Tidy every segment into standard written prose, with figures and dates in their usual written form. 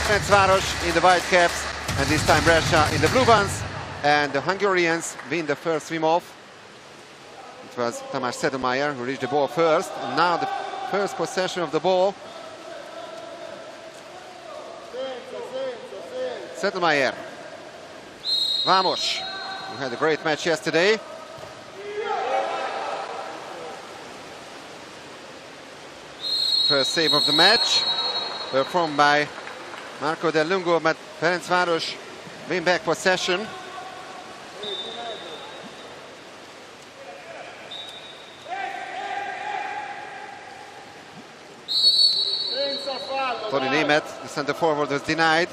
Ferencvaros in the white caps, and this time Brescia in the blue ones, and the Hungarians win the first swim-off. It was Tamás Sedlmayr who reached the ball first, and now the first possession of the ball. Sedlmayr. Vamos, who had a great match yesterday. First save of the match, performed by Marco Del Lungo, but Ferencvaros win back possession. Tony Nemeth, the centre forward, was denied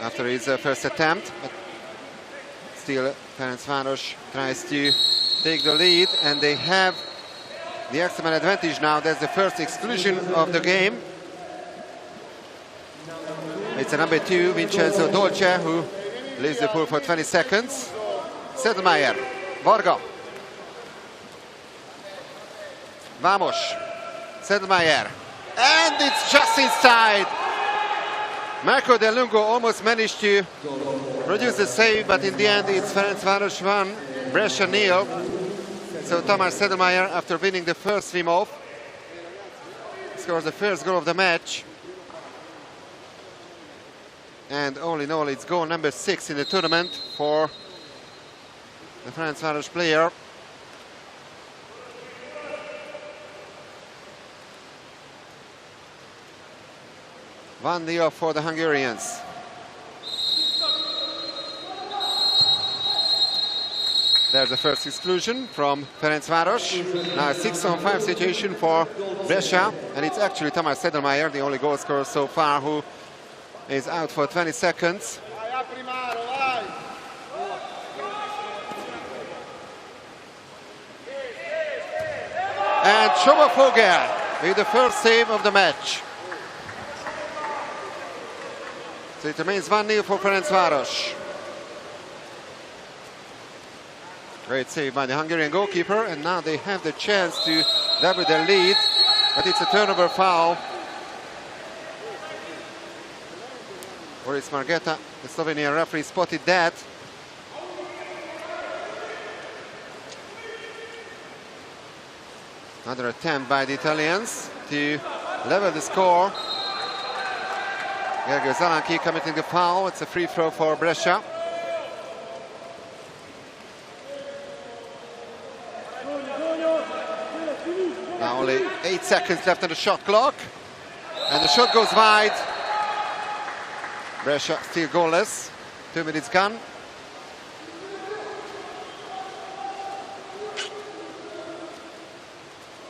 after his first attempt, but still Ferencvaros tries to take the lead, and they have the X-Man advantage now. That's the first exclusion of the game. It's a number 2, Vincenzo Dolce, who leaves the pool for 20 seconds. Sedlmayr, Varga. Vamos, Sedlmayr. And it's just inside. Marco Del Lungo almost managed to produce the save, but in the end it's Ferencvaros 1, Brescia 0. So Tamás Sedlmayr, after winning the first swim-off, scores the first goal of the match. And all in all, it's goal number 6 in the tournament for the Ferencvaros player. One deal for the Hungarians. There's the first exclusion from Ferencvaros. Now a 6-on-5 situation for Brescia, and it's actually Tamás Sedlmayr, the only goal scorer so far, who is out for 20 seconds. And Schobervogel with the first save of the match. So it remains 1-0 for Ferencvaros. Great save by the Hungarian goalkeeper, and now they have the chance to double their lead, but it's a turnover foul. Boris Margeta, the Slovenian referee, spotted that. Another attempt by the Italians to level the score. Gergő Zalanki committing the foul. It's a free throw for Brescia. Now only 8 seconds left on the shot clock, and the shot goes wide. Brescia still goalless. 2 minutes gone.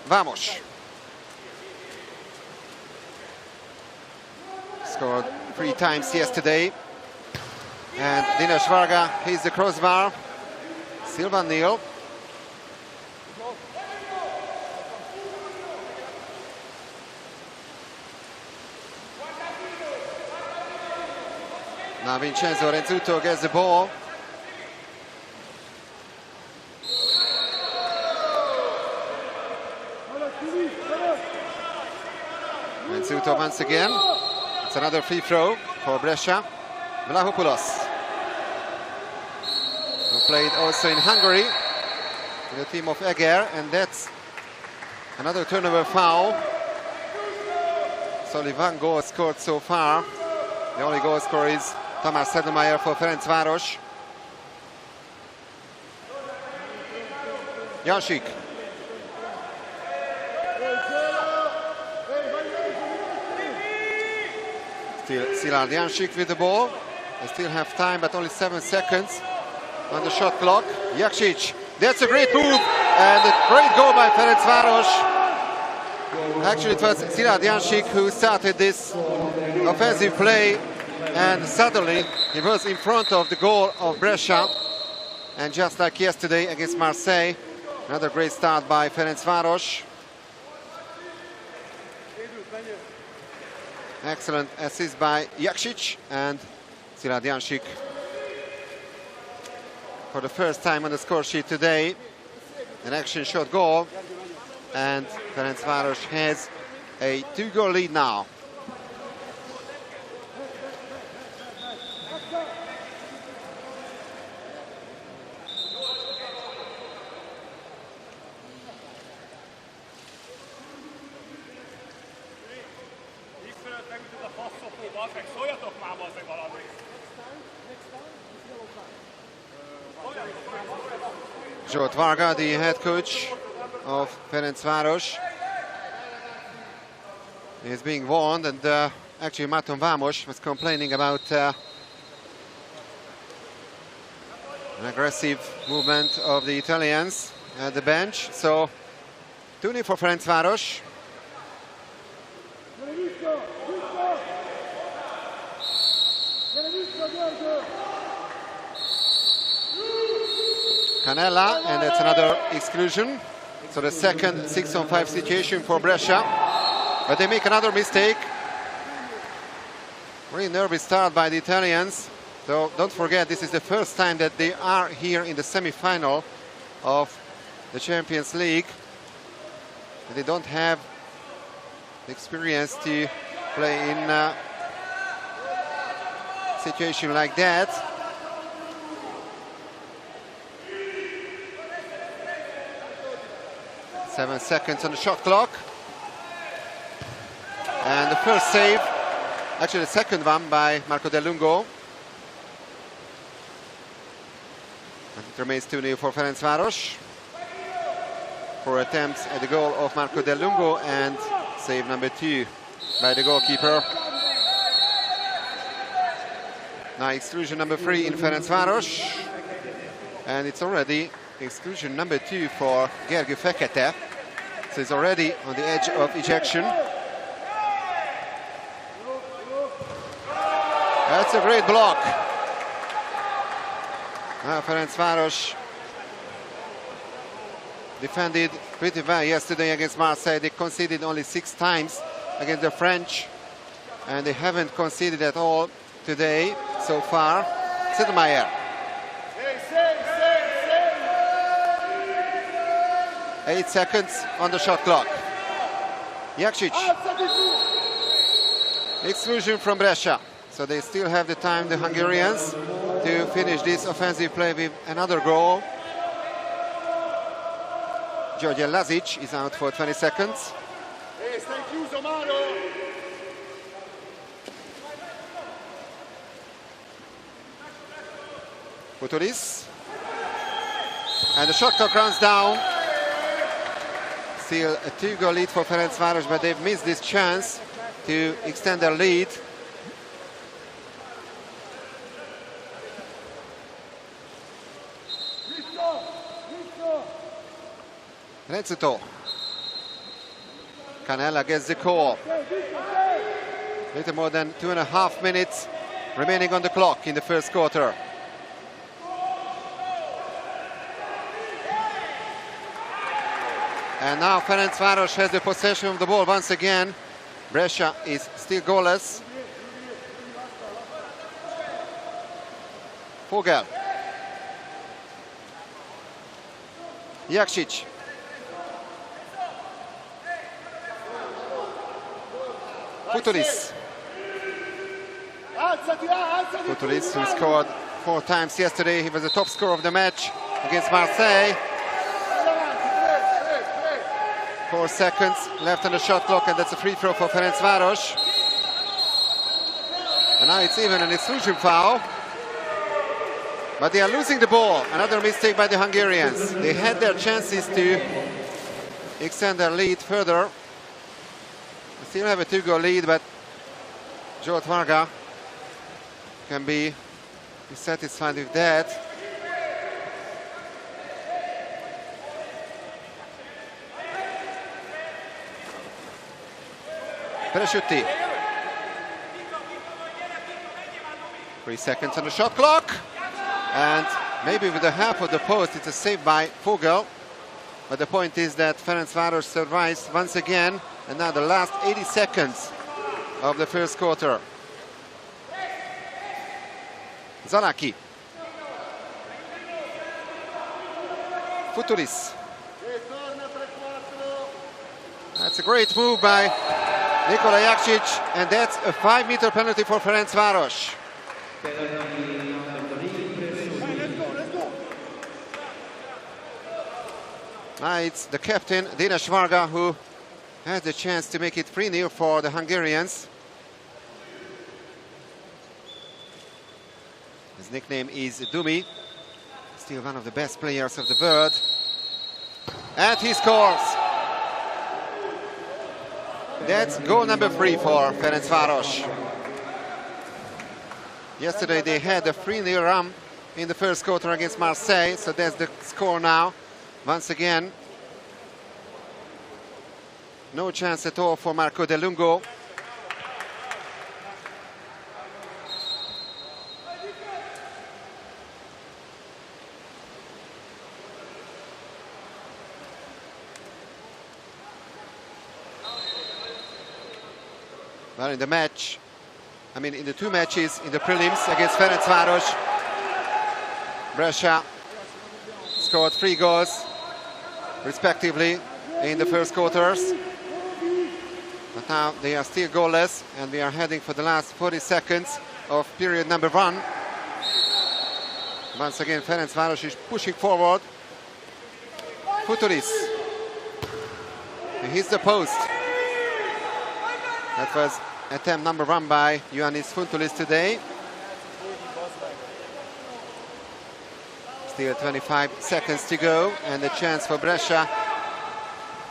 Vamos. Scored 3 times yesterday. And Dinesh Varga hits the crossbar. Still 1-0. Now Vincenzo Renzuto gets the ball. Renzuto once again. It's another free throw for Brescia. Vlahopoulos, who played also in Hungary in the team of Eger, and that's another turnover foul. So only 1 goal scored so far. The only goal scorer is Tamás Sedlmayr for Ferencvaros. Jansik. Still Szilárd Jansik with the ball. They still have time, but only 7 seconds on the shot clock. Jaksic, that's a great move, and a great goal by Ferencvaros. Actually, it was Szilárd Jansik who started this offensive play, and suddenly he was in front of the goal of Brescia. And just like yesterday against Marseille, another great start by Ferencvaros. Excellent assist by Jaksic, and Szilárd Jansik for the first time on the score sheet today. An action shot goal, and Ferencvaros has a 2-goal lead now. Zsolt Varga, the head coach of Ferencvaros, is being warned, and actually Marton Vamos was complaining about an aggressive movement of the Italians at the bench. So 2-0 for Ferencvaros. Canella, and that's another exclusion. So the second 6-on-5 situation for Brescia. But they make another mistake. Really nervous start by the Italians. So don't forget, this is the first time that they are here in the semi-final of the Champions League. And they don't have the experience to play in a situation like that. Seven seconds on the shot clock. And the first save, actually the second one, by Marco Del Lungo. And it remains 2-0 for Ferencvaros. 4 attempts at the goal of Marco Del Lungo, and save number 2 by the goalkeeper. Now exclusion number 3 in Ferencvaros. And it's already exclusion number 2 for Gergő Fekete. So he's already on the edge of ejection. That's a great block. Ferencvaros defended pretty well yesterday against Marseille. They conceded only 6 times against the French, and they haven't conceded at all today so far. Siddemeyer. 8 seconds on the shot clock. Jakšić. Exclusion from Brescia. So they still have the time, the Hungarians, to finish this offensive play with another goal. George Lazic is out for 20 seconds. Futuris. And the shot clock runs down. Still a 2-goal lead for Ferencvaros, but they've missed this chance to extend their lead. Rezzuto. Canella gets the call. Little more than 2.5 minutes remaining on the clock in the first quarter. And now Ferencvaros has the possession of the ball once again. Brescia is still goalless. Vogel. Jakšić. Futuris. Futuris, who scored 4 times yesterday. He was the top scorer of the match against Marseille. 4 seconds left on the shot clock, and that's a free throw for Ferencvaros. And now it's even an exclusion foul. But they are losing the ball. Another mistake by the Hungarians. They had their chances to extend their lead further. They still have a 2-goal lead, but Zsolt Varga can be satisfied with that. Peresciuti. 3 seconds on the shot clock. And maybe with the half of the post, it's a save by Vogel. But the point is that Ferencvaros survives once again. And now the last 80 seconds of the first quarter. Zanaki. Futuris. That's a great move by Nikola Jakšić, and that's a 5-meter penalty for Ferencvaros. Now it's the captain, Dénes Varga, who has the chance to make it 3-0 for the Hungarians. His nickname is Dumi. Still one of the best players of the world. And he scores. That's goal number 3 for Ferencvaros. Yesterday they had a 3-0 run in the first quarter against Marseille, so that's the score now. Once again, no chance at all for Marco De Lungo. Well, in the match, I mean in the 2 matches in the prelims against Ferencvaros, Brescia scored 3 goals respectively in the first quarters. But now they are still goalless, and we are heading for the last 40 seconds of period number 1. Once again, Ferencvaros is pushing forward. Futuris. He hits the post. That was attempt number 1 by Ioannis Funtulis today. Still 25 seconds to go, and a chance for Brescia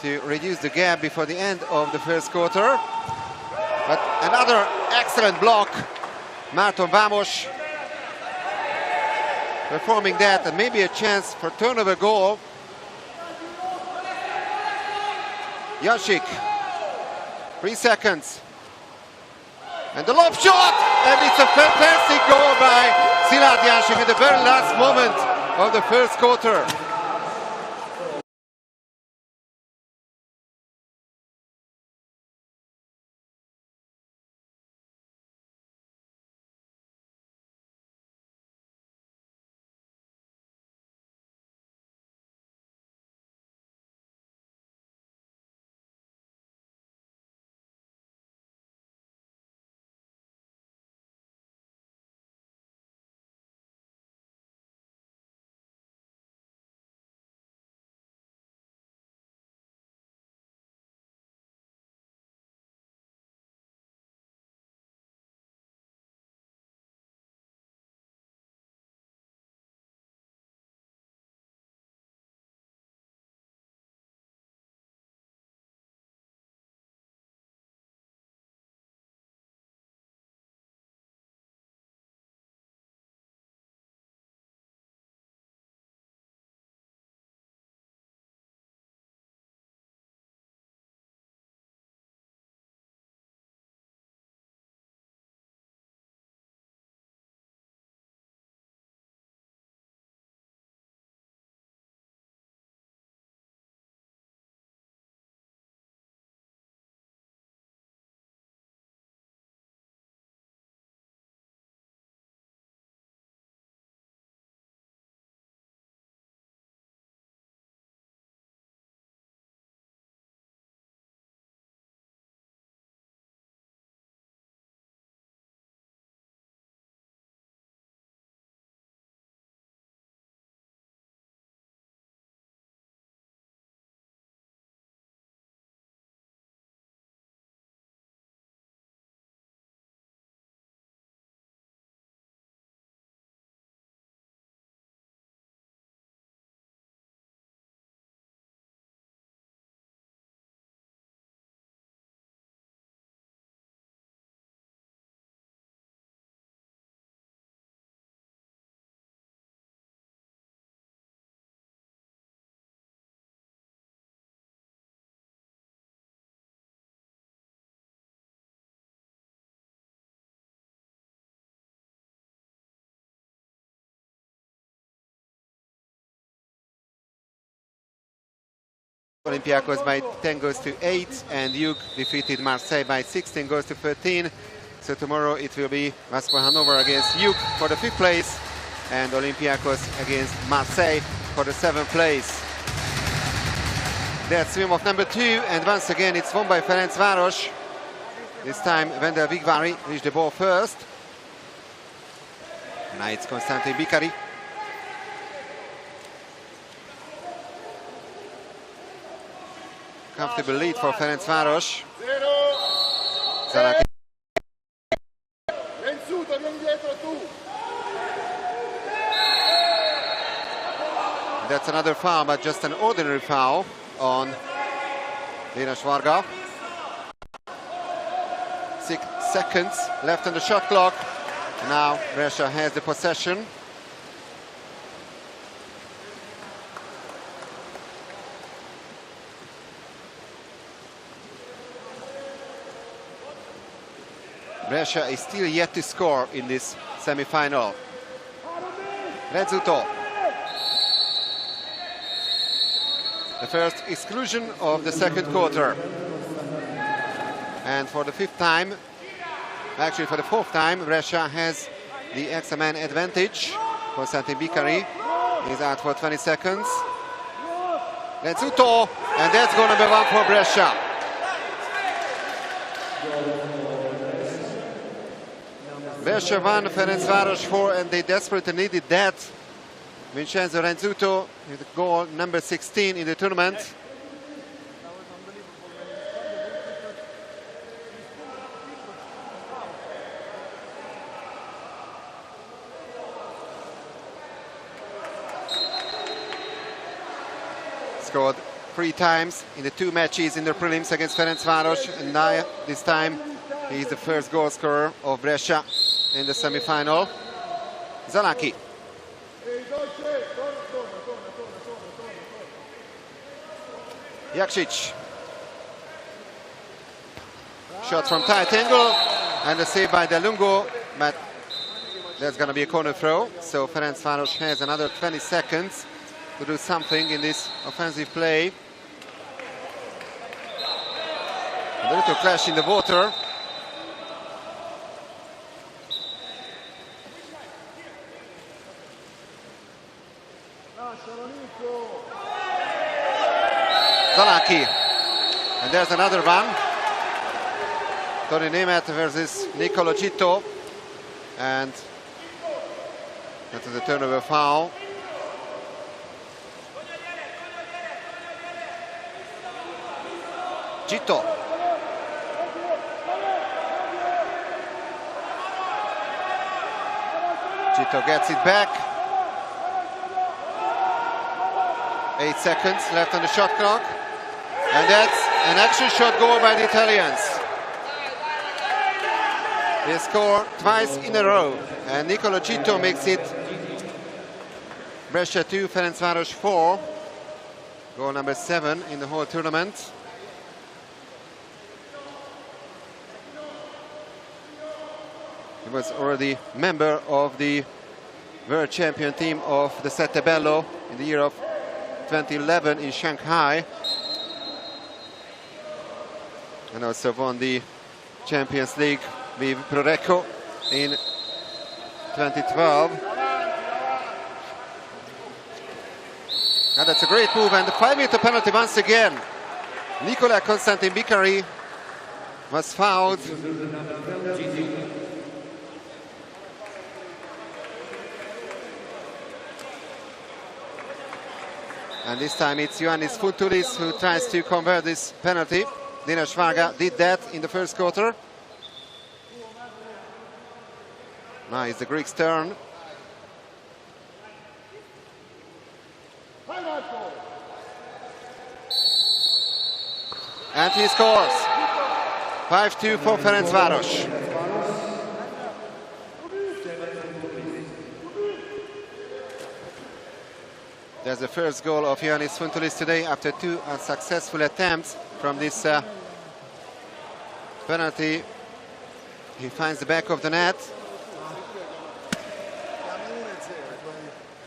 to reduce the gap before the end of the first quarter. But another excellent block. Márton Vámos performing that, and maybe a chance for turnover goal. Jasik, 3 seconds. And the lob shot! And it's a fantastic goal by Szilárd Jánsik at the very last moment of the first quarter. Olympiacos by 10 goals to 8, and Ligue defeated Marseille by 16 goals to 13. So tomorrow it will be Vasco Hanover against Ligue for the 5th place, and Olympiacos against Marseille for the 7th place. That's swim off number 2, and once again it's won by Ferencvaros. This time Wendel Vigvári reached the ball first. Now it's Constantin Bikari. Comfortable lead for Ferencvaros. That's another foul, but just an ordinary foul on Dénes Varga. 6 seconds left on the shot clock. Now Brescia has the possession. Brescia is still yet to score in this semi-final. Rezzuto. The first exclusion of the second quarter. And for the fifth time, actually for the fourth time, Brescia has the extra man advantage. Konstantin Bikari is out for 20 seconds. Rezzuto, and that's goal number 1 for Brescia. Brescia 1, Ferencvaros 4, and they desperately needed that. Vincenzo Rezzuto with goal number 16 in the tournament. Scored 3 times in the 2 matches in the prelims against Ferencvaros, and now this time he's the first goal scorer of Brescia in the semi-final. Zalaki. Jakšić. Shot from tight angle and a save by Delungo, but that's going to be a corner throw. So Ferencvaros has another 20 seconds to do something in this offensive play. A little clash in the water. Zalaki, and there's another one. Tony Nemeth versus Nicolo Gitto, and that is a turnover foul. Gitto. Gitto gets it back. 8 seconds left on the shot clock. And that's an action shot goal by the Italians. They score twice in a row. And Nicolo Gitto makes it Brescia 2, Ferencvaros 4. Goal number 7 in the whole tournament. He was already member of the world champion team of the Sette Bello in the year of 2011 in Shanghai. And also won the Champions League with Prorecco in 2012. And that's a great move, and the 5-meter penalty once again. Nicola Konstantin Bikari was fouled. And this time it's Ioannis Fontoulis who tries to convert this penalty. Dénes Varga did that in the first quarter. Now it's the Greeks' turn. And he scores. 5-2 for Ferencvaros. There's the first goal of Ioannis Fontoulis today after 2 unsuccessful attempts from this penalty. He finds the back of the net.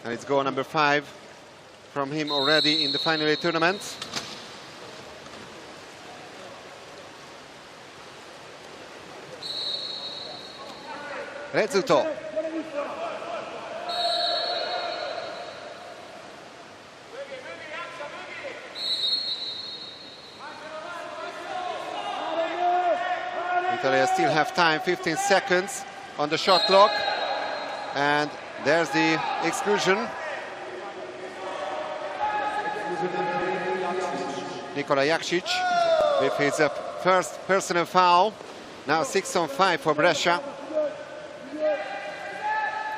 And it's goal number 5 from him already in the final tournament. Rezzuto. Italy still have time, 15 seconds on the shot clock. And there's the exclusion. Nikola Jakšić with his first personal foul. Now 6 on 5 for Brescia.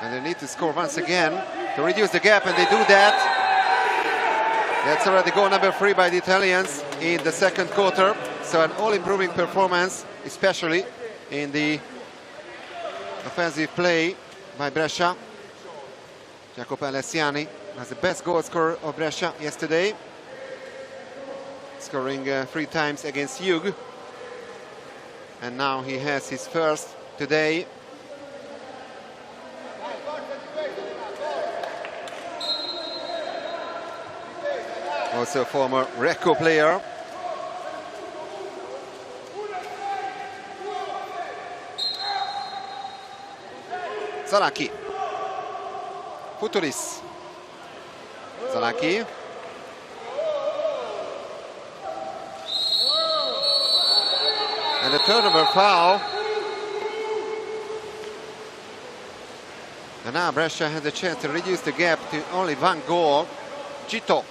And they need to score once again to reduce the gap, and they do that. That's already goal number 3 by the Italians in the second quarter. So an all-improving performance, especially in the offensive play by Brescia. Jacopo Alessiani was the best goal scorer of Brescia yesterday, scoring 3 times against Ligue. And now he has his first today. Also a former Recco player. Zalaki. Futuris. Zalaki. And a turnover foul. And now Brescia has a chance to reduce the gap to only 1 goal. Gito.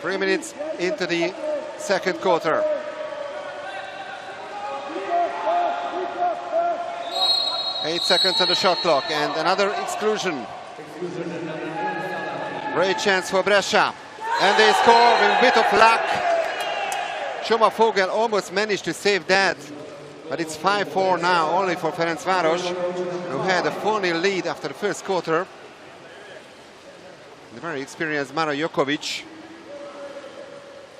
Three minutes into the second quarter. Eight seconds on the shot clock and another exclusion. Great chance for Brescia. And they score with a bit of luck. Schoma Vogel almost managed to save that. But it's 5-4 now only for Ferencvaros, who had a 4-0 lead after the first quarter. The very experienced Maro Jokovic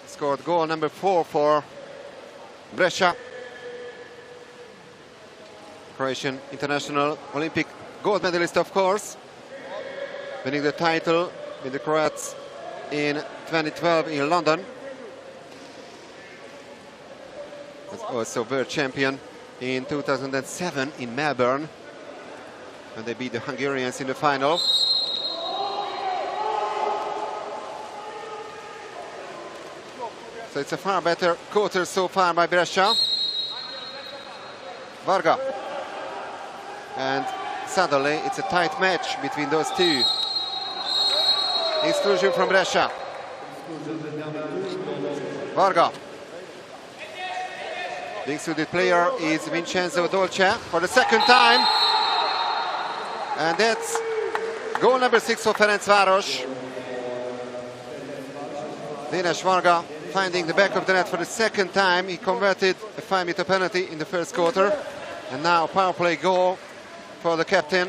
scored goal number 4 for Brescia. Croatian international, Olympic gold medalist, of course, winning the title with the Croats in 2012 in London. Was also world champion in 2007 in Melbourne, when they beat the Hungarians in the final. So it's a far better quarter so far by Brescia. Varga. And suddenly it's a tight match between those two. Exclusion from Brescia. Varga. The excluded player is Vincenzo Dolce for the second time. And that's goal number 6 for Ferencvaros. Dinesh Varga finding the back of the net for the second time. He converted a 5-meter penalty in the first quarter. And now power play goal for the captain.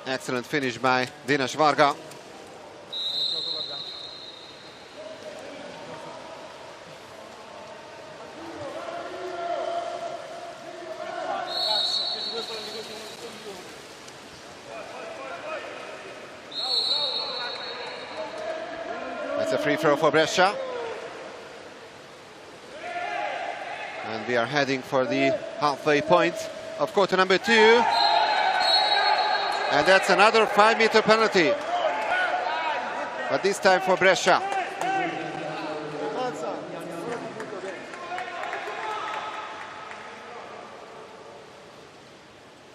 Excellent finish by Dinesh Varga. That's a free throw for Brescia. And we are heading for the halfway point of quarter number 2. And that's another 5-meter penalty. But this time for Brescia.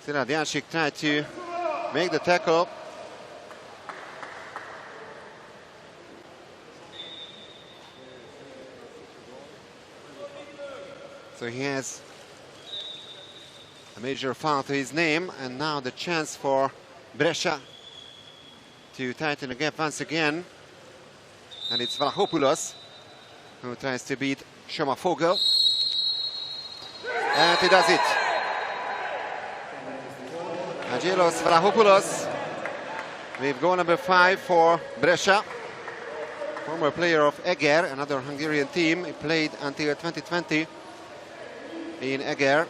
Siladiancic tried to make the tackle. So he has a major foul to his name, and now the chance for Brescia to tighten the gap once again. And it's Vlachopoulos who tries to beat Schoma Vogel. And he does it. Angelos Vlachopoulos with goal number 5 for Brescia. Former player of Eger, another Hungarian team. He played until 2020 in Eger.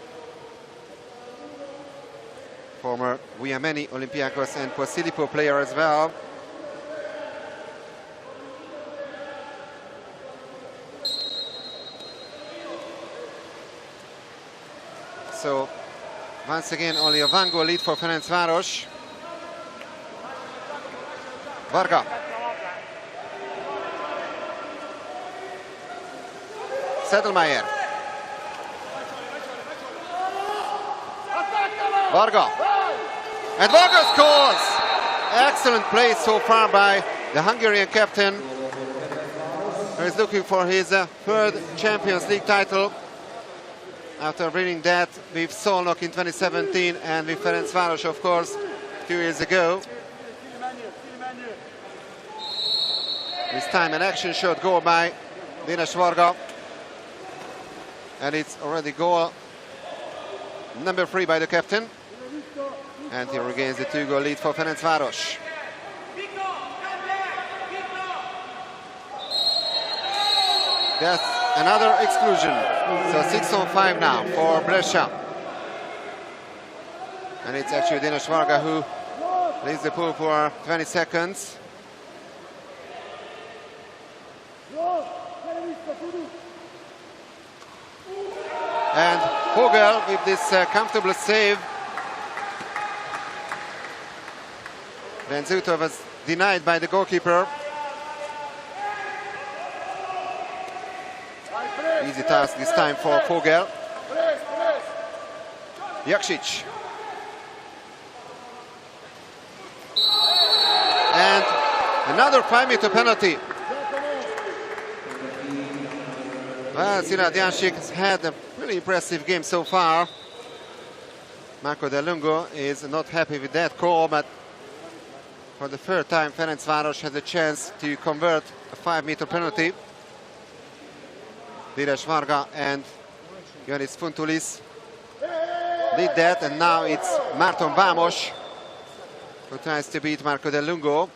Former Guiameni, Olympiacos and Posillipo player as well. So once again only a 1-goal lead for Ferencvaros. Varga. Sedlmeier. Varga. And Varga scores! Excellent play so far by the Hungarian captain. He's looking for his third Champions League title after winning that with Szolnok in 2017 and with Ferencvaros, of course, 2 years ago. This time an action shot goal by Dénes Varga, and it's already goal number 3 by the captain, and he regains the 2-goal lead for Ferencvaros. That's another exclusion, so 6-on-5 now for Brescia. And it's actually Dénes Varga who leads the pool for 20 seconds. And Vogel with this comfortable save. Benzuto was denied by the goalkeeper. Easy task this time for Vogel. Jakšić. And another 5-meter penalty. Well, Sirad Janšik has had a really impressive game so far. Marco Del Lungo is not happy with that call, but for the third time Ferencvaros has a chance to convert a 5-meter penalty. Dénes Varga and Ioannis Fontoulis did that, and now it's Márton Vámos who tries to beat Marco Del Lungo.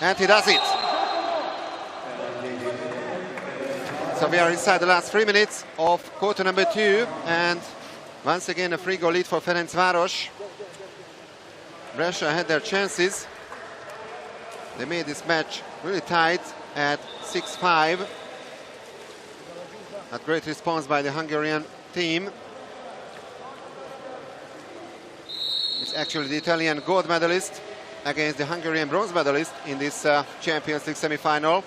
And he does it. So we are inside the last 3 minutes of quarter number 2, and once again a 3-goal lead for Ferencvaros. Brescia had their chances. They made this match really tight at 6-5. A great response by the Hungarian team. It's actually the Italian gold medalist against the Hungarian bronze medalist in this Champions League semi-final.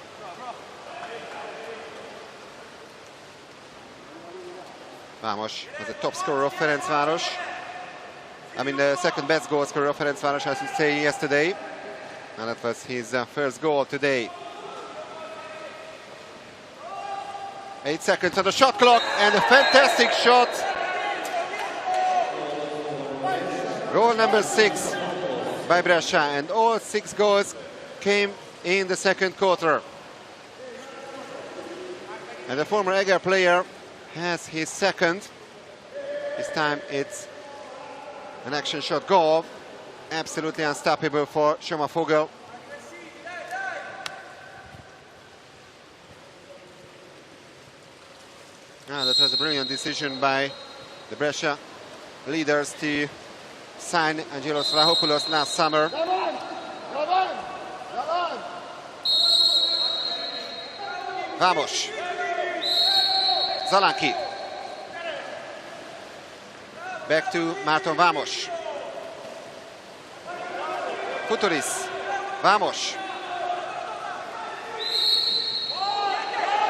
Vámos was the top scorer of Ferencvaros. I mean, the second best goal scorer of Ferencvaros, I should say, yesterday. And that was his first goal today. 8 seconds on the shot clock, and a fantastic shot. Goal number 6 by Brescia, and all 6 goals came in the second quarter. And the former Eger player has his second. This time it's an action shot goal. Absolutely unstoppable for Soma Vogel. That was a brilliant decision by the Brescia leaders to sign Angelos Vlahopoulos last summer. Vámos. Zalanki. Back to Márton Vámos. Fontoulis. Vámos.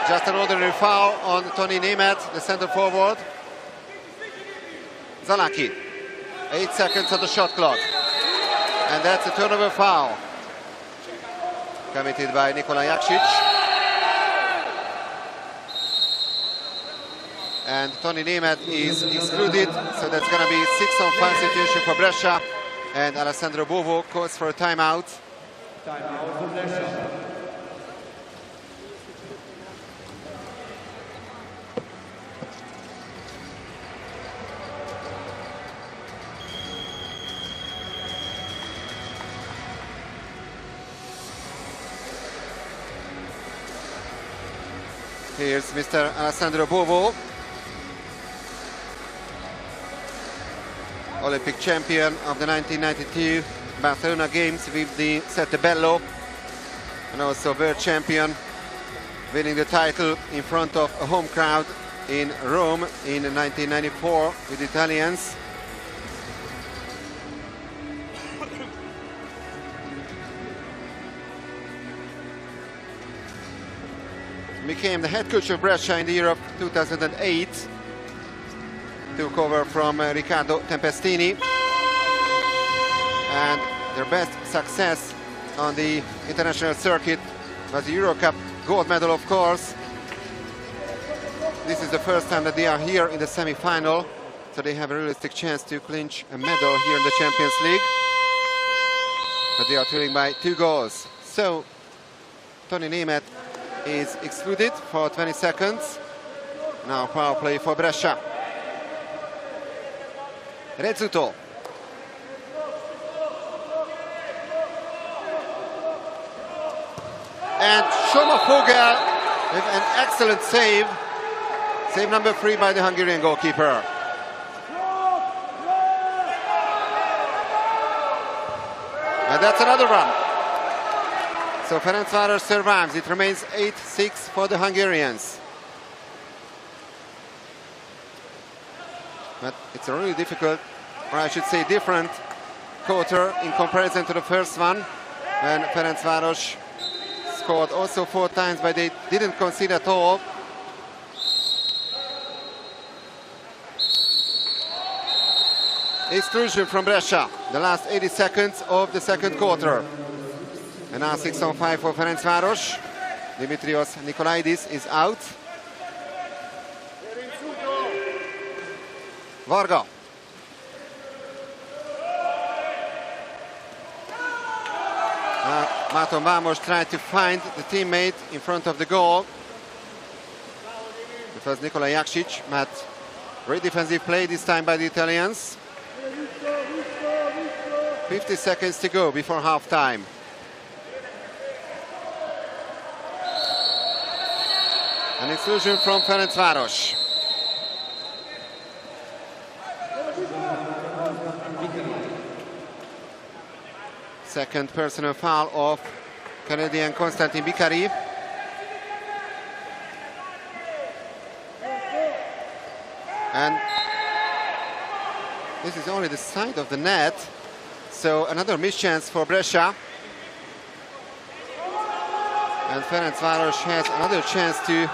Just an ordinary foul on Toni Németh, the center forward. Zalanki. 8 seconds on the shot clock. And that's a turnover foul committed by Nikola Jakšić. And Toni Németh is excluded, so that's going to be 6-on-5 situation for Brescia. And Alessandro Bovo calls for a timeout. Timeout for Brescia. Here's Mr. Alessandro Bovo, Olympic champion of the 1992 Barcelona Games with the Sette Bello, and also world champion, winning the title in front of a home crowd in Rome in 1994 with the Italians. Became the head coach of Brescia in the year of 2008. Took over from Riccardo Tempestini. and their best success on the international circuit was the Euro Cup gold medal, of course. This is the first time that they are here in the semi-final, so they have a realistic chance to clinch a medal here in the Champions League. But they are trailing by 2 goals. So Tony Németh is excluded for 20 seconds. Now power play for Brescia. Rezzuto. And Sommervogel with an excellent save. Save number 3 by the Hungarian goalkeeper. And that's another run. So Ferencvaros survives. It remains 8-6 for the Hungarians. But it's a really difficult, or I should say different, quarter in comparison to the first one, when Ferencvaros scored also 4 times, but they didn't concede at all. Exclusion from Brescia, the last 80 seconds of the second quarter. And now 6-on-5 for Ferencvaros. Dimitrios Nikolaidis is out. Varga. Máton Vámos tried to find the teammate in front of the goal. It was Nikola Jakšić, but great defensive play this time by the Italians. 50 seconds to go before half-time. An exclusion from Ferencvaros. Second personal foul of Canadian Konstantin Bikari. And this is only the side of the net. So another mischance for Brescia. And Ferencvaros has another chance to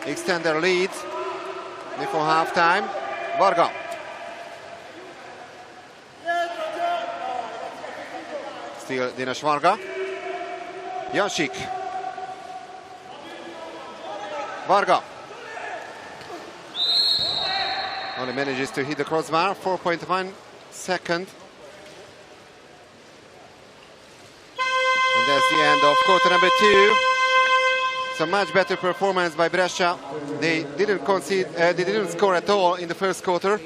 extend their lead before halftime. Varga. Still Dinesh Varga. Jansik. Varga. Only manages to hit the crossbar. 4.1 second. And that's the end of quarter number 2. So much better performance by Brescia. They didn't concede. They didn't score at all in the first quarter.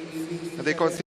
They conceded.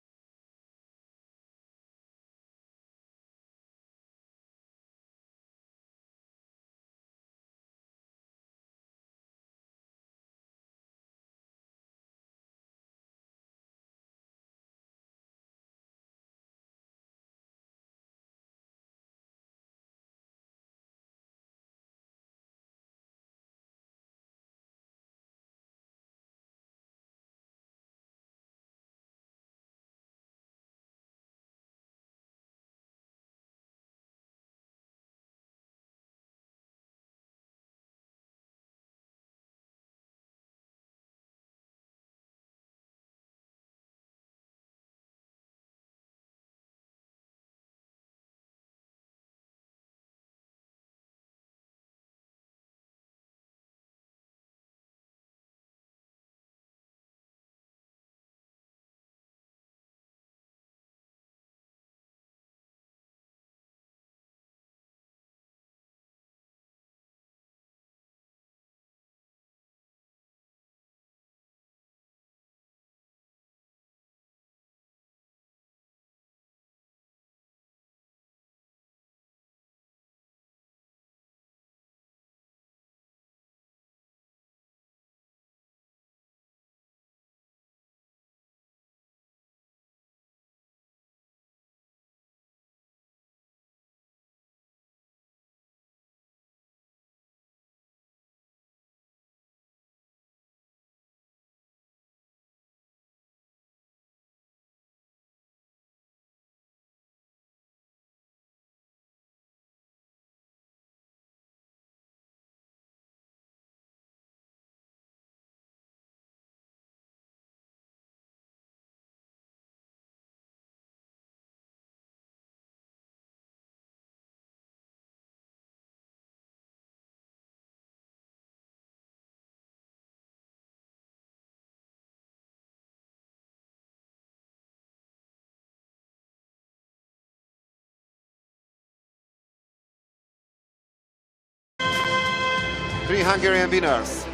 3 Hungarian winners.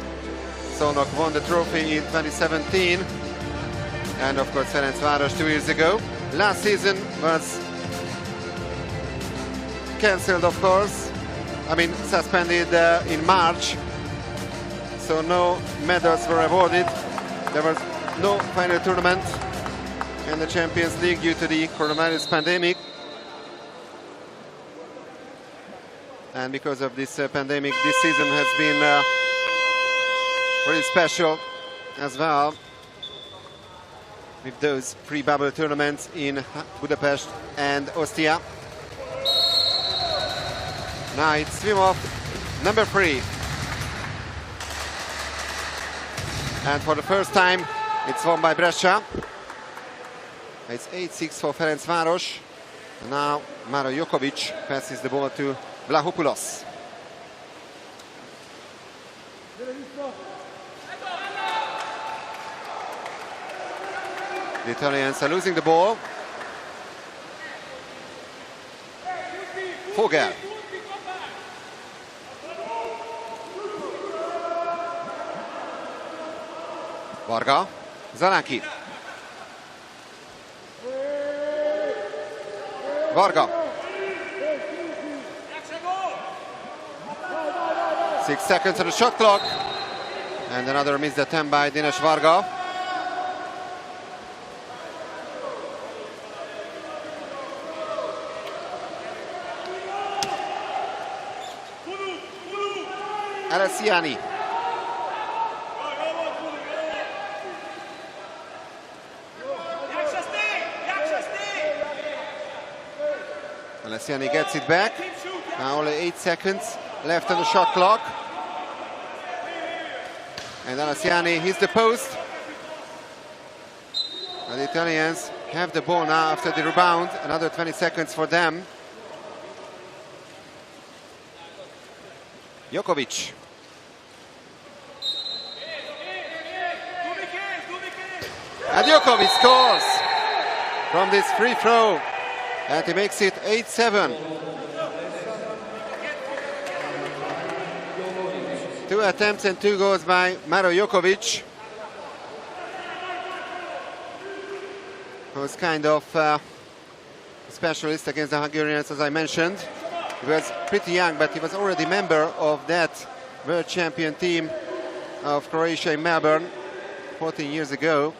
Szolnok won the trophy in 2017, and of course Ferencvaros 2 years ago. Last season was cancelled, of course. I mean, suspended in March, so no medals were awarded. There was no final tournament in the Champions League due to the coronavirus pandemic. And because of this pandemic, this season has been very special as well, with those pre-bubble tournaments in Budapest and Ostia. Now it's swim-off number 3. And for the first time, it's won by Brescia. It's 8-6 for Ferencvaros. And now Maro Jokovic passes the ball to Vlahopoulos. The Italians are losing the ball. Vogel. Varga. Zalaki. Varga. 6 seconds on the shot clock. And another missed attempt by Dinesh Varga. Alessiani. Alessiani gets it back. Now only 8 seconds left on the shot clock. And Alessiani hits the post. And the Italians have the ball now after the rebound. Another 20 seconds for them. Jokovic. And Jokovic scores from this free throw. And he makes it 8-7. 2 attempts and 2 goals by Maro Jokovic, who was kind of a specialist against the Hungarians, as I mentioned. He was pretty young, but he was already a member of that world champion team of Croatia in Melbourne 14 years ago,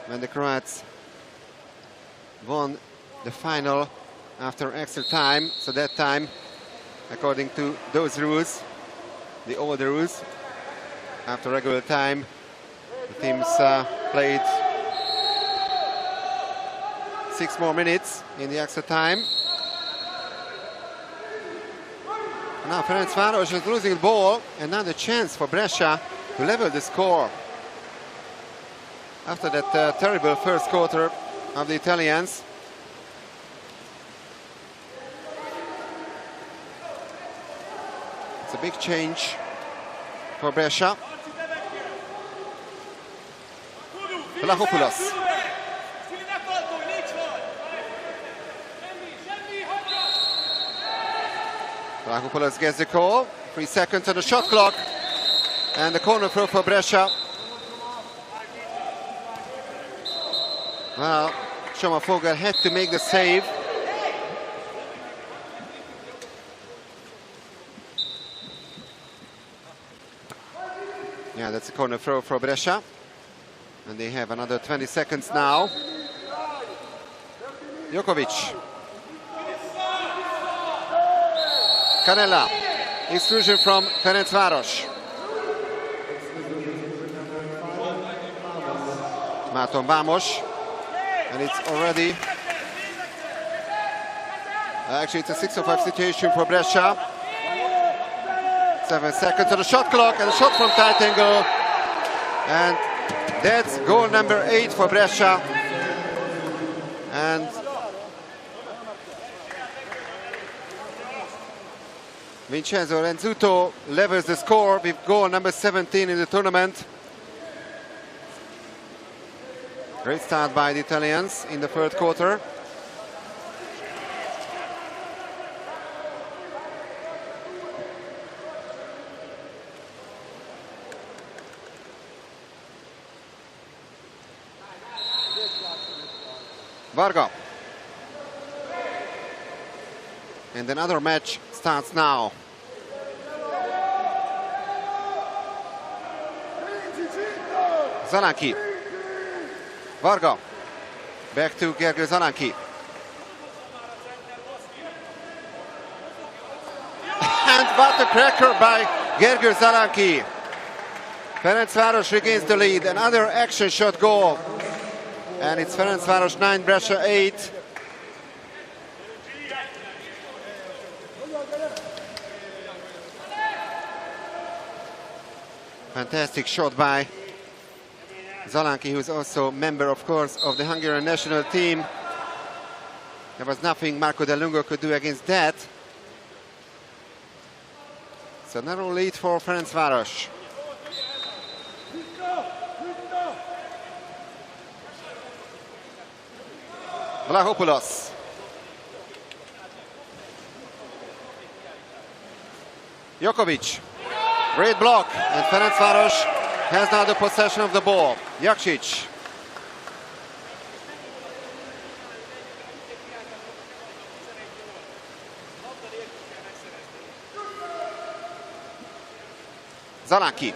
when the Croats won the final after extra time. So that time, according to those rules, the older rules, after regular time, the teams played 6 more minutes in the extra time. Now Ferencvaros is losing the ball, and now the chance for Brescia to level the score after that terrible first quarter of the Italians. It's a big change for Brescia. Vlahopoulos. Vlahopoulos gets the call. 3 seconds on the shot clock. And the corner throw for Brescia. Well, Shoma Vogel had to make the save. Yeah, that's a corner throw for Brescia. And they have another 20 seconds now. Jokovic. Canella. Exclusion from Ferencvaros. Márton Vámos. And it's already... Actually, it's a 6-on-5 situation for Brescia. 7 seconds on the shot clock, and a shot from tight angle. And that's goal number 8 for Brescia. And Vincenzo Renzuto levels the score with goal number 17 in the tournament. Great start by the Italians in the third quarter. Varga. And another match starts now. Zalanki. Varga. Back to Gergő Zalanki. And what a cracker by Gergő Zalanki. Ferencvaros regains the lead. Another action shot goal. And it's Ferencvaros 9, Brescia 8. Fantastic shot by Zalanki, who's also member, of course, of the Hungarian national team. There was nothing Marco Del Lungo could do against that. So another lead for Ferencvaros. Vlahopoulos. Jokovic. Great block, and Ferencvaros has now the possession of the ball. Jakšić. Zalanki.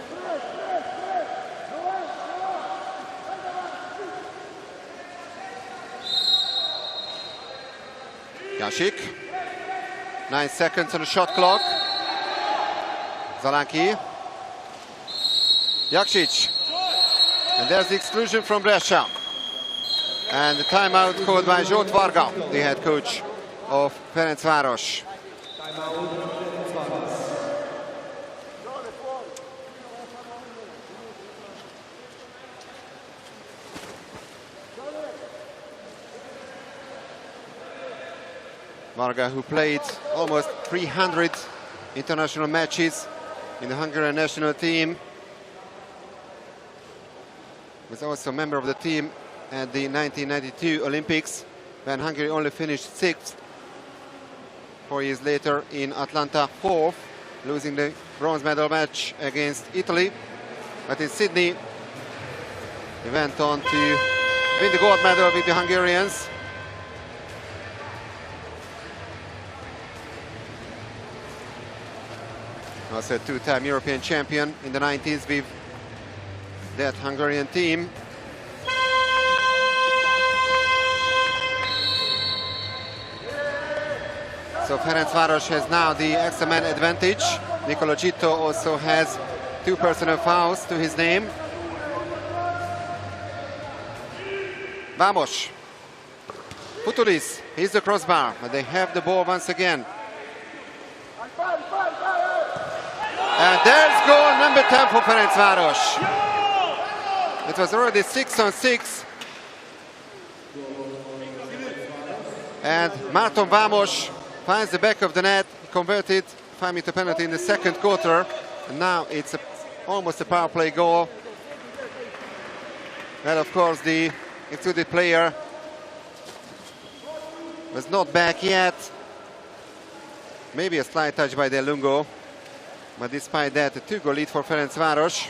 Jasik. 9 seconds on the shot clock. Zalanki. Jakšić. And there's the exclusion from Brescia. And the timeout called by Zsolt Varga, the head coach of Ferencvaros. Varga, who played almost 300 international matches in the Hungarian national team, was also a member of the team at the 1992 Olympics, when Hungary only finished 6th. 4 years later in Atlanta, 4th, losing the bronze medal match against Italy. But in Sydney, he went on to win the gold medal with the Hungarians. Also a two-time European champion in the 90s with that Hungarian team. So Ferencvaros has now the extra man advantage. Nicola Gitto also has 2 personal fouls to his name. Vamos. Futulis, he's the crossbar, but they have the ball once again. And there's goal number 10 for Ferencvaros. It was already 6-on-6. And Marton Vamos finds the back of the net, converted 5-meter penalty in the second quarter. And now it's almost a power play goal. And of course the excluded player was not back yet. Maybe a slight touch by Del Lungo. But despite that, a 2-goal lead for Ferencvaros.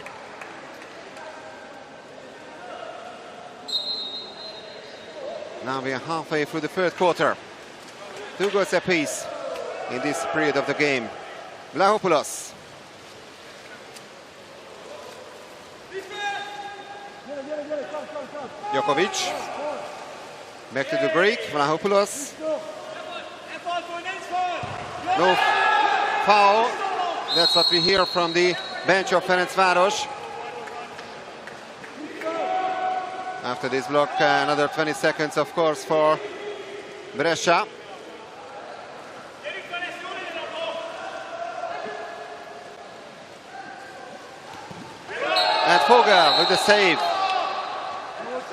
Now we are halfway through the third quarter. 2 goals apiece in this period of the game. Vlahopoulos. Jokovic. Back to the Greek. Vlahopoulos. No foul. That's what we hear from the bench of Ferencvaros. After this block, another 20 seconds, of course, for Brescia. And Vogel with the save.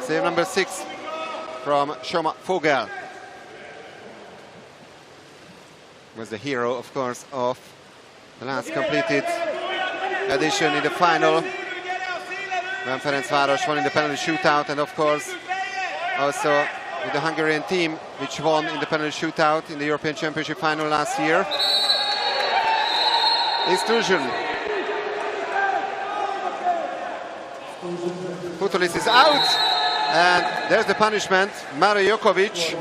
Save number 6 from Shoma Vogel. Was the hero, of course, of the last completed edition in the final, when Ferencvaros won in the penalty shootout, and of course also with the Hungarian team, which won in the penalty shootout in the European Championship final last year. Exclusion. Futulis is out, And there's the punishment. Mario Jokovic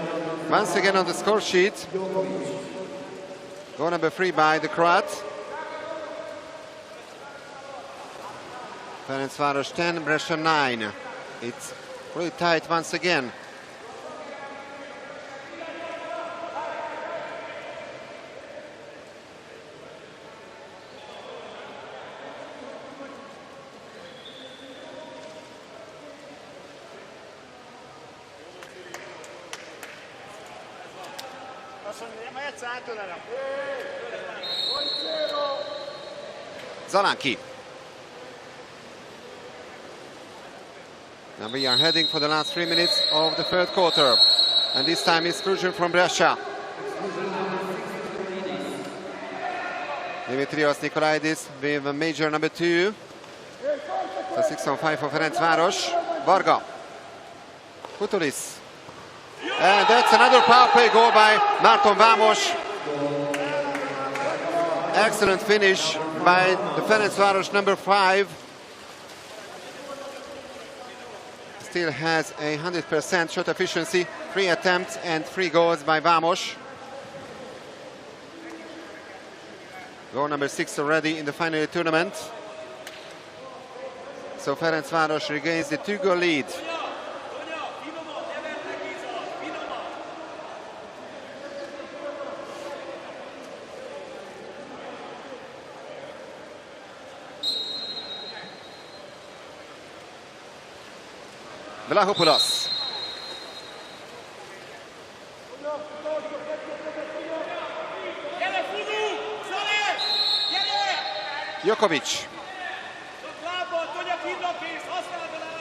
once again on the score sheet. Goal number 3 by the Croat. Ferencvaros 10, Brescia 9. It's really tight once again. Zalanki. Now we are heading for the last 3 minutes of the third quarter. And this time exclusion from Brescia. Dimitrios Nikolaidis with a major number 2. So 6-on-5 for Ferencvaros. Varga. Futulis. And that's another power play goal by Marton Vamos. Excellent finish by the Ferencvaros number 5. Still has a 100% shot efficiency. 3 attempts and 3 goals by Vamos. Goal number 6 already in the final tournament. So Ferencvaros regains the 2-goal lead. Vlahopoulos. Jokovic.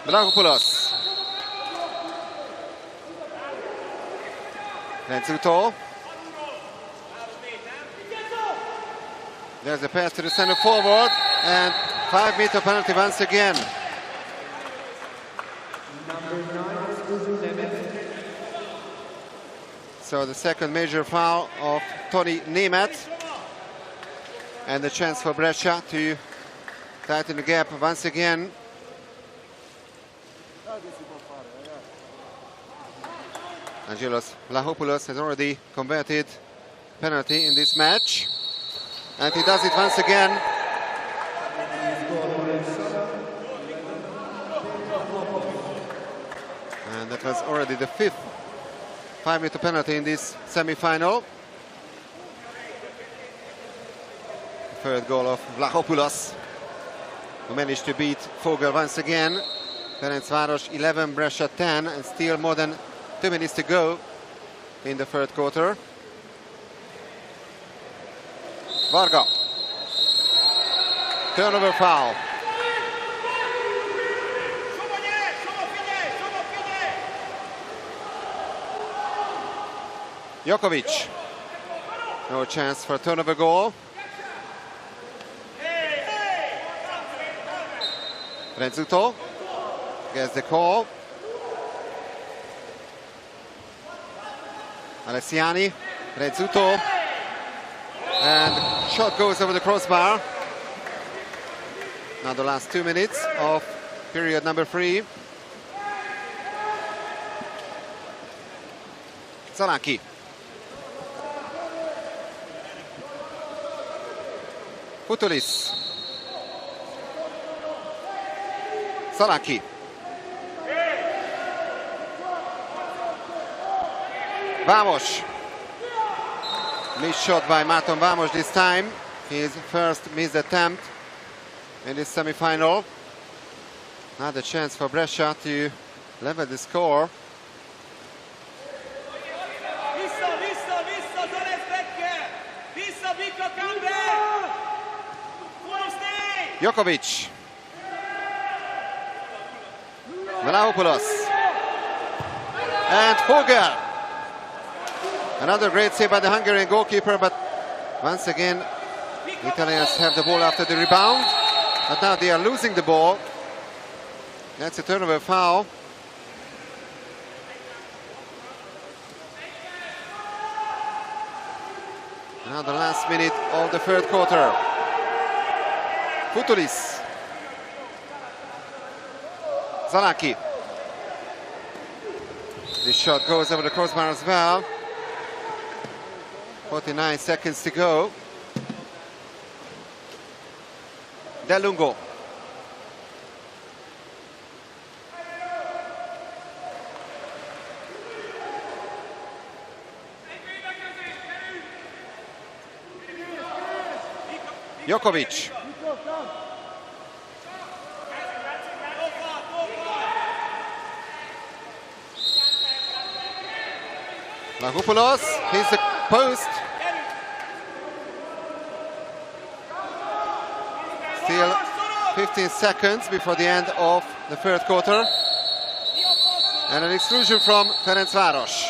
Vlahopoulos. Renzuto. There's a pass to the center forward and 5-meter penalty once again. So the second major foul of Toni Niemet. And the chance for Brescia to tighten the gap once again. Angelos Vlahopoulos has already converted penalty in this match. And he does it once again. And that was already the 5th 5-meter penalty in this semi-final. Third goal of Vlahopoulos, who managed to beat Vogel once again. Ferencvaros 11, Brescia 10, and still more than 2 minutes to go in the third quarter. Varga. Turnover foul. Jokovic. No chance for a turnover goal. Renzuto gets the call. Alessiani, Renzuto, and shot goes over the crossbar. Now the last 2 minutes of period number 3. Zalanki. Futulis. Zalanki. Vamos. Missed shot by Marton Vamos this time. His first missed attempt in this semi-final. Another chance for Brescia to level the score. Jokovic. Vlahopoulos. And Vogel. Another great save by the Hungarian goalkeeper, but once again, the Italians have the ball after the rebound. But now they are losing the ball. That's a turnover foul. Now the last minute of the third quarter. Futulis. Zalanki. This shot goes over the crossbar as well. 49 seconds to go. Del Lungo. Jokovic. Lagoupoulos, he's the post. Still 15 seconds before the end of the third quarter. And an exclusion from Ferencvaros.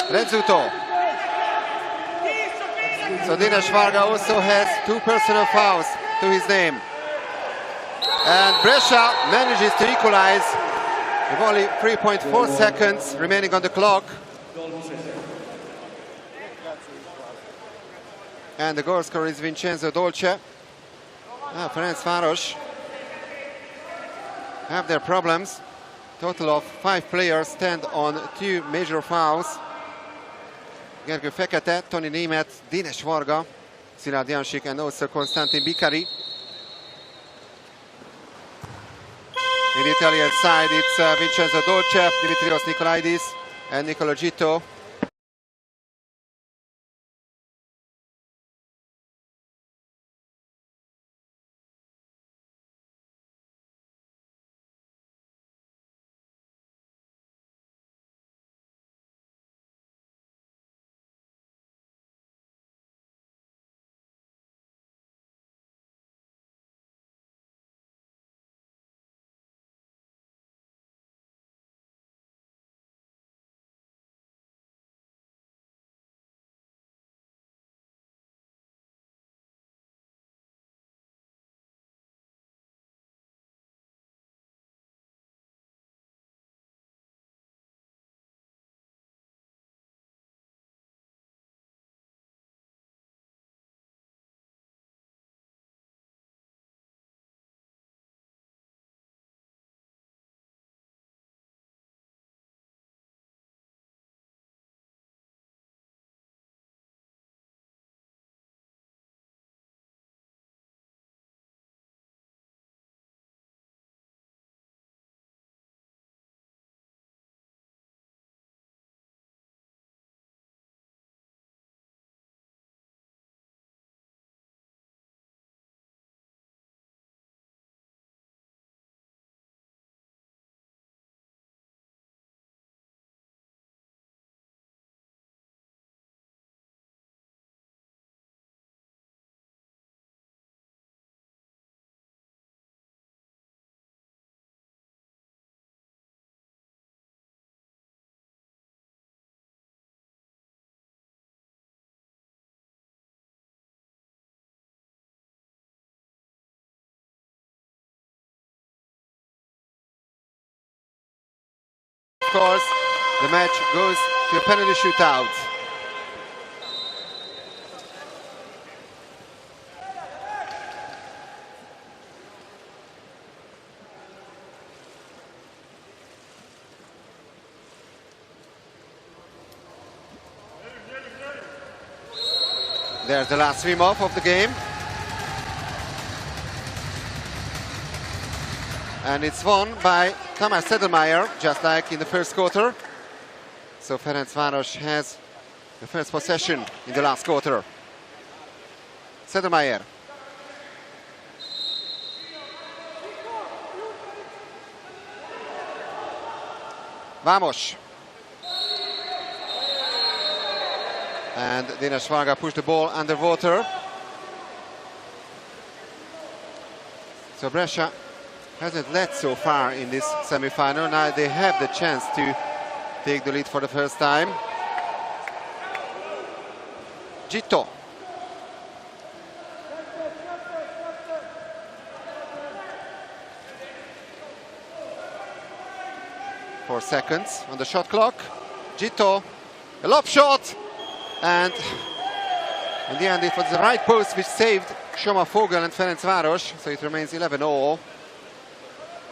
Rezzuto. So Dinesh Varga also has 2 personal fouls to his name. And Brescia manages to equalize with only 3.4 seconds remaining on the clock. And the goal scorer is Vincenzo Dolce. Ferencvaros have their problems. Total of 5 players stand on 2 major fouls. Gergő Fekete, Tony Németh, Dinesh Varga, Szilárd Jánsik, and also Konstantin Bikari. In the Italian side, it's Vincenzo Dolce, Dimitrios Nikolaidis, and Nicolo Gitto. Of course, the match goes to a penalty shootout. There's the last swim off of the game. And it's won by Tamás Sedlmayr, just like in the first quarter. So Ferencvaros has the first possession in the last quarter. Sedlmayr. Vamos. And Dinesh Varga pushed the ball underwater. So Brescia hasn't led so far in this semi-final. Now they have the chance to take the lead for the first time. Gitto. Four seconds on the shot clock. Gitto, a lob shot, and in the end it was the right post which saved Soma Fogel and Ferencvaros, so it remains 11-all.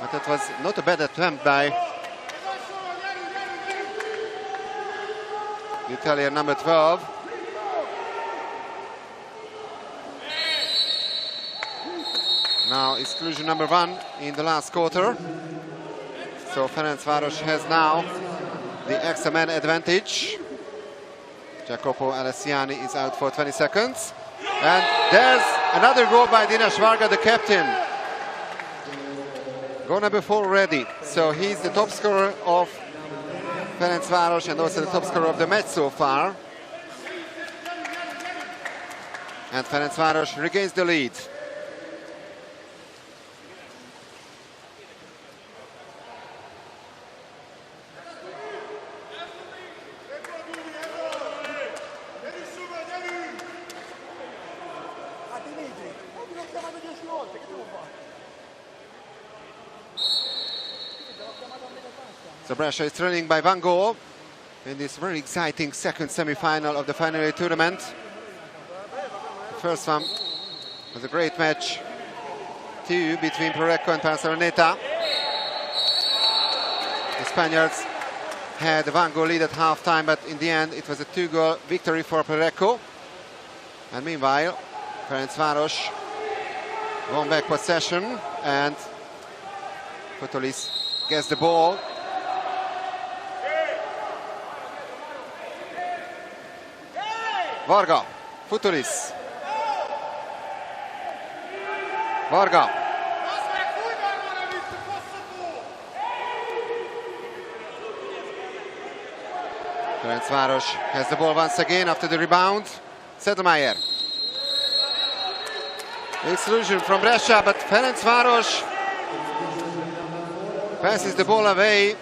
But it was not a bad attempt by the Italian number 12. Now exclusion number 1 in the last quarter. So Ferencvaros has now the extra man advantage. Jacopo Alessiani is out for 20 seconds. And there's another goal by Dinesh Varga, the captain. Goal number 4 ready. So he's the top scorer of Ferencvaros and also the top scorer of the match so far. And Ferencvaros regains the lead. So Brescia is trailing by 1 goal in this very exciting second semi-final of the final tournament. The first one was a great match, 2 between Prorecco and Barceloneta. The Spaniards had a 1 goal lead at half-time, but in the end it was a 2-goal victory for Prorecco. And meanwhile, Ferencvaros won back possession, and Futulis gets the ball. Varga, Futulis. Varga. Ferencvaros has the ball once again after the rebound. Sedlmeier. Exclusion from Brescia, but Ferencvaros passes the ball away.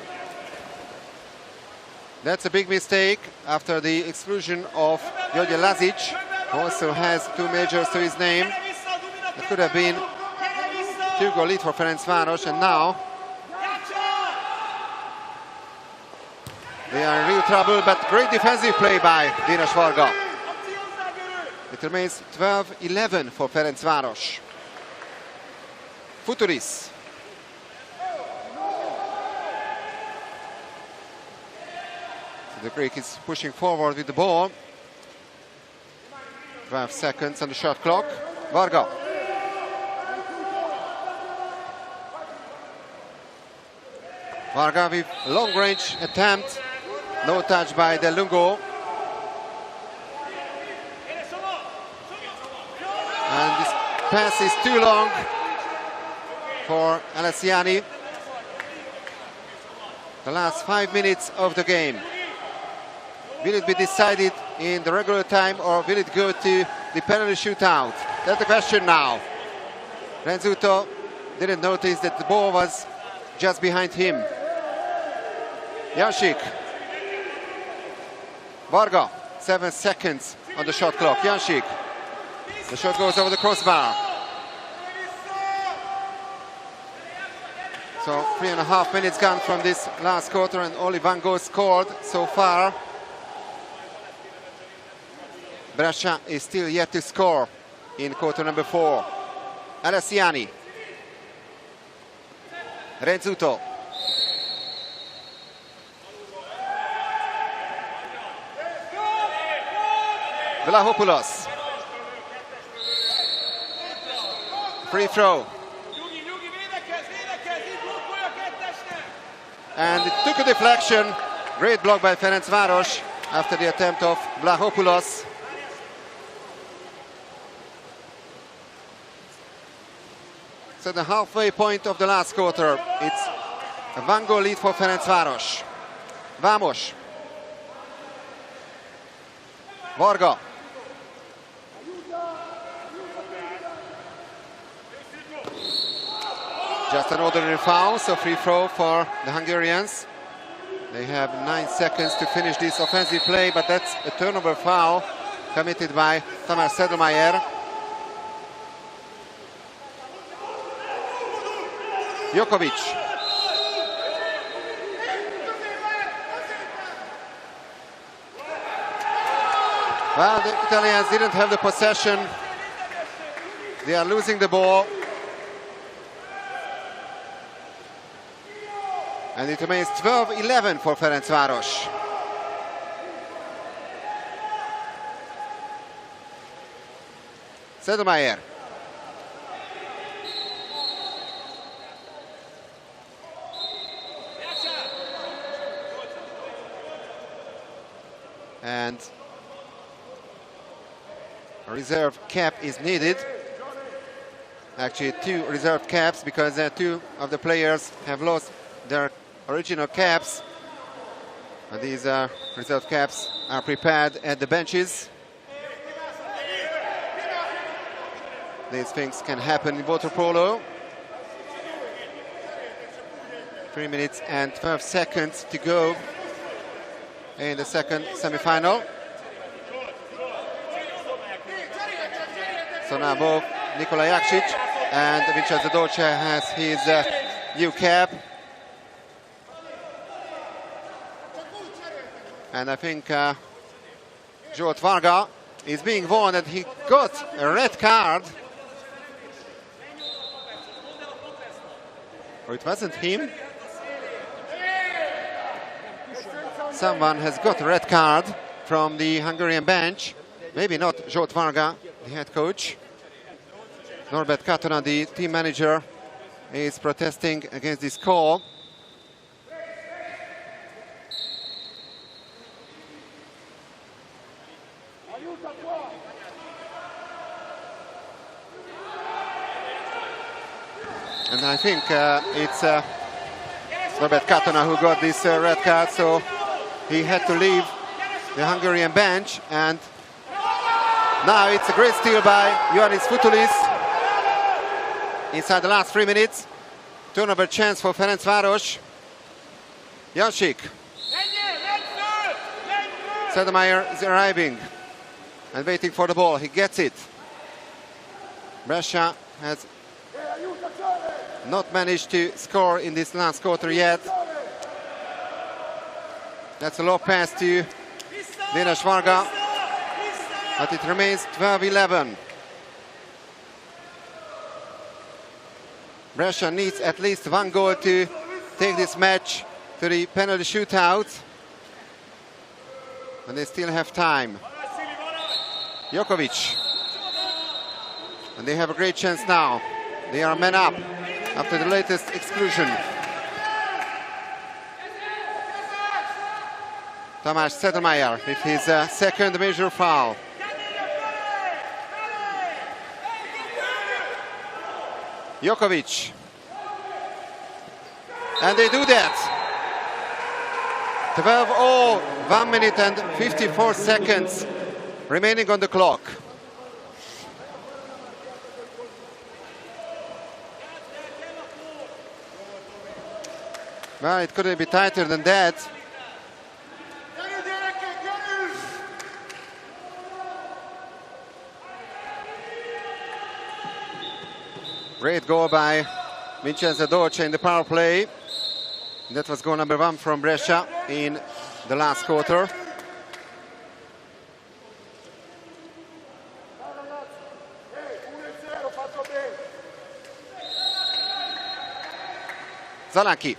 That's a big mistake after the exclusion of Joje Lazic, who also has 2 majors to his name. It could have been 2-goal lead for Ferencvaros, and now they are in real trouble, but great defensive play by Dinesh Varga. It remains 12-11 for Ferencvaros. Futulis. The Greek is pushing forward with the ball. 12 seconds on the shot clock. Varga. Varga with long-range attempt. No touch by Del Lungo. And this pass is too long for Alessiani. The last 5 minutes of the game. Will it be decided in the regular time, or will it go to the penalty shootout? That's the question now. Renzuto didn't notice that the ball was just behind him. Janšik. Varga, 7 seconds on the shot clock. Janšik. The shot goes over the crossbar. So 3.5 minutes gone from this last quarter, and only 1 goal scored so far. Brescia is still yet to score in quarter number 4. Alessiani. Renzuto. Vlahopoulos. Free throw. And it took a deflection. Great block by Ferencvaros after the attempt of Vlahopoulos. So the halfway point of the last quarter, it's a 1-goal lead for Ferencvaros. Vamos. Varga. Just an ordinary foul, so free throw for the Hungarians. They have 9 seconds to finish this offensive play, but that's a turnover foul committed by Tamás Sedlmeier. Jokovic. Well, the Italians didn't have the possession. They are losing the ball. And it remains 12-11 for Ferencvaros. Sedlmayr. And a reserve cap is needed. Actually, 2 reserve caps, because 2 of the players have lost their original caps. And these reserve caps are prepared at the benches. These things can happen in water-polo. 3 minutes and 12 seconds to go in the second semi-final. So now both Nikola Jakšić and Vincenzo Dolce has his new cap. And I think Zsolt Varga is being warned that he got a red card. Or it wasn't him. Someone has got a red card from the Hungarian bench. Maybe not Zsolt Varga, the head coach. Norbert Katona, the team manager, is protesting against this call. And I think it's Norbert Katona who got this red card, so he had to leave the Hungarian bench. And now it's a great steal by Ioannis Futulis inside the last 3 minutes. Turnover chance for Ferencvaros. Jansik. Sedlmayr is arriving and waiting for the ball. He gets it. Brescia has not managed to score in this last quarter yet. That's a low pass to Dinesh Varga, but it remains 12-11. Brescia needs at least 1 goal to take this match to the penalty shootout. And they still have time. Jokovic. And they have a great chance now. They are men up after the latest exclusion. Tamás Sedlmayr with his second major foul. Jokovic. And they do that. 12-all, 1 minute and 54 seconds remaining on the clock. Well, it couldn't be tighter than that. Great goal by Vincenzo Dolce in the power play. That was goal number 1 from Brescia in the last quarter. Zalaki.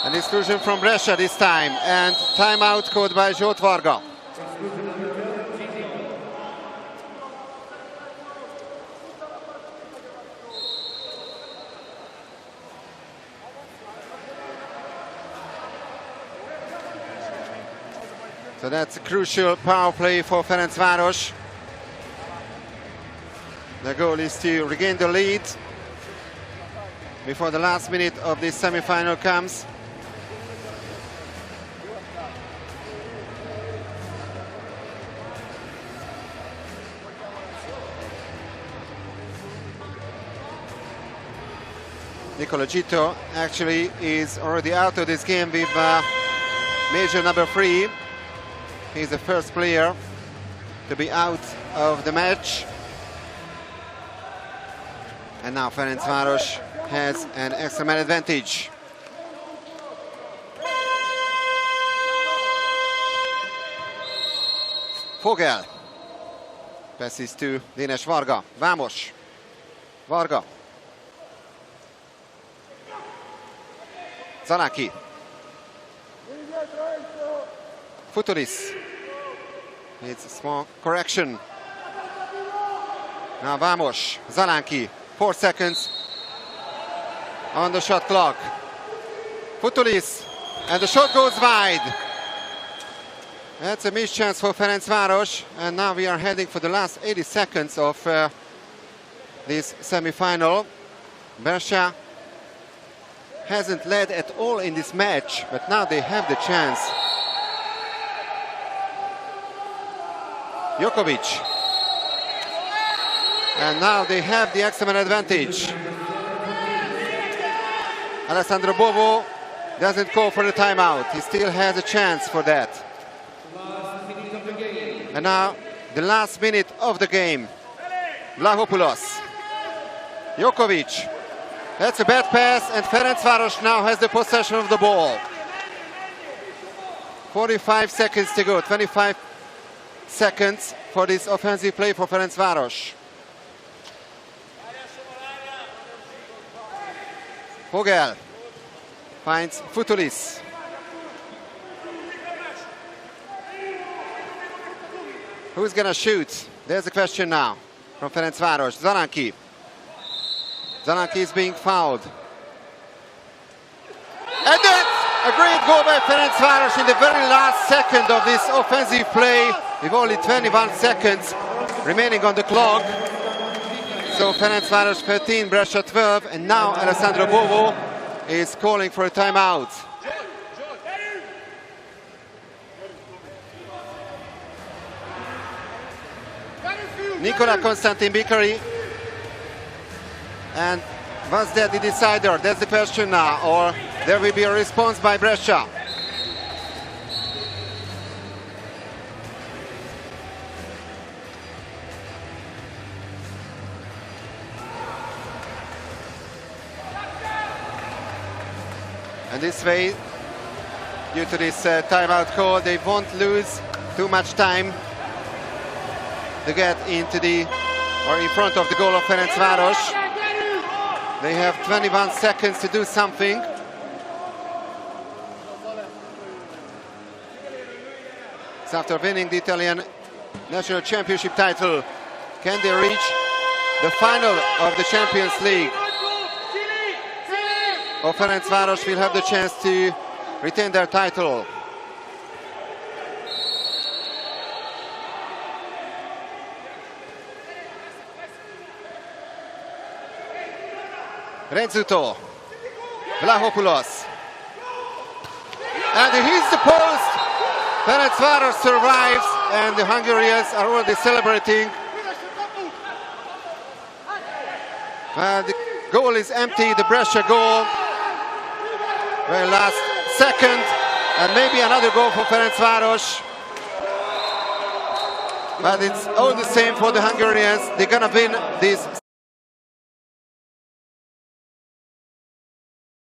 An exclusion from Brescia this time, and timeout called by Zsolt Varga. So that's a crucial power play for Ferencvaros. The goal is to regain the lead before the last minute of this semi-final comes. Nicola Gito actually is already out of this game with major number 3. He's the first player to be out of the match. And now Ferencvaros has an extra man advantage. Fogel passes to Dinesh Varga. Vamos. Varga. Zalaki. Futulis needs a small correction. Now Vamos, Zalanki, 4 seconds on the shot clock. Futulis, and the shot goes wide. That's a missed chance for Ferencvaros, and now we are heading for the last 80 seconds of this semi-final. Brescia hasn't led at all in this match, but now they have the chance. Jokovic. And now they have the excellent advantage. Alessandro Bovo doesn't call for the timeout. He still has a chance for that. And now the last minute of the game. Vlahopoulos. Jokovic. That's a bad pass, and Ferencvaros now has the possession of the ball. 45 seconds to go. 25 seconds for this offensive play for Ferencvaros. Vogel finds Futulis. Who's gonna shoot? There's the question now from Ferencvaros. Zalanki. Zalanki is being fouled. And that's a great goal by Ferencvaros in the very last second of this offensive play, with only 21 seconds remaining on the clock. So Ferencvaros 13, Brescia 12, and now Alessandro Bovo is calling for a timeout. Nicola Constantin Bicari. And was that the decider? That's the question now. Or there will be a response by Brescia. And this way, due to this timeout call, they won't lose too much time to get into the, or in front of the goal of Ferencvaros. They have 21 seconds to do something. So after winning the Italian National Championship title, can they reach the final of the Champions League? Or Ferencvaros will have the chance to retain their title. Renzuto, Vlahopoulos, and he hits the post. Ferencvaros survives, and the Hungarians are already celebrating. The goal is empty, the Brescia goal. Very last second, and maybe another goal for Ferencvaros. But it's all the same for the Hungarians. They're gonna win this